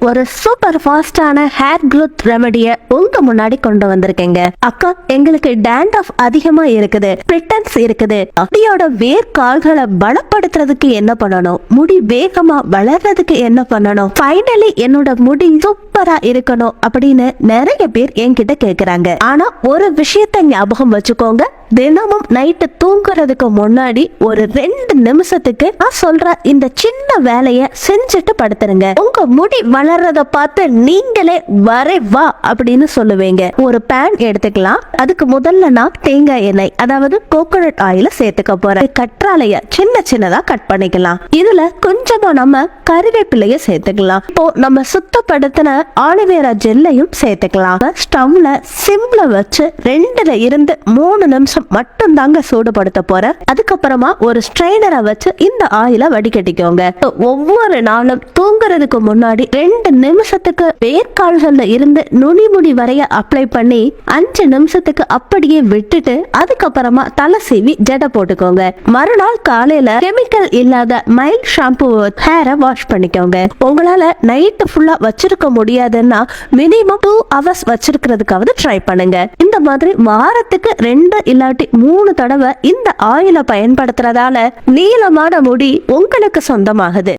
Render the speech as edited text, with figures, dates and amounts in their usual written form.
ஒரு super ஃபாஸ்டான hair growth ரெமடிய உங்க முன்னாடி கொண்டு வந்திருக்கேங்க. அக்கா, எங்களுக்கு டேண்ட்ரஃப் அதிகமா இருக்குது, பிரிட்டன்ஸ் இருக்குது, முடியோட வேர் கால்களை பலப்படுத்துறதுக்கு என்ன பண்ணணும், முடி வேகமா வளர்றதுக்கு என்ன பண்ணணும், ஃபைனலி என்னோட முடி சூப்பரா இருக்கணும் அப்படின்னு நிறைய பேர் என்கிட்ட கேக்குறாங்க. ஆனா ஒரு விஷயத்தை ஞாபகம் வச்சுக்கோங்க, தினமும் நைட்டு தூங்குறதுக்கு முன்னாடி ஒரு 2 நிமிஷத்துக்கு நான் சொல்ற இந்த சின்ன வேலைய செஞ்சுட்டு படுத்துருங்க. உங்க முடி வளர்றத பார்த்து நீங்களே வா அப்படின்னு சொல்லுவீங்க. ஒரு பேன் எடுத்துக்கலாம். அதுக்கு முதல்ல நான் தேங்காய் எண்ணெய், அதாவது கோகோனட் ஆயில சேர்த்துக்க போறேன். கற்றாழைய சின்ன சின்னதா கட் பண்ணிக்கலாம். இதுல கொஞ்சமா நம்ம கறிவேப்பிலைய சேர்த்துக்கலாம். இப்போ நம்ம சுத்தப்படுத்தின ஆலிவேரா ஜெல்லையும் சேர்த்துக்கலாம். ஸ்டவ்ல சிம்ல வச்சு 2ல இருந்து 3 நிமிஷம் மட்டும் தாங்க சூடுபடுத்த போறேன். அதுக்கப்புறமா ஒரு ஸ்ட்ரெயினரை வச்சு இந்த ஆயில வடிகட்டிக்கோங்க. ஒவ்வொரு நாளும் தூங்குறதுக்கு முன்னாடி 2 நிமிஷத்துக்கு வேர்க்கால்கள்ல இருந்து நுனி முடி வரைய அப்ளை பண்ணி 5 நிமிஷத்துக்கு அப்படியே விட்டுட்டு அதுக்கப்புறமா தலை சீவி ஜடை போட்டுக்கோங்க. மறுநாள் காலையில கெமிக்கல் இல்லாத மைல்ட் ஷாம்பு ஹேரை வாஷ் பண்ணிக்கோங்க. உங்களால நைட் ஃபுல்லா வச்சிருக்க முடியாதுன்னா மினிமம் 2 hours வச்சிருக்கிறதுக்காவது ட்ரை பண்ணுங்க. இந்த மாதிரி வாரத்துக்கு 2 இல்லாட்டி 3 தடவை இந்த ஆயிலை பயன்படுத்துறதால நீளமான முடி உங்களுக்கு சொந்தமாகுது.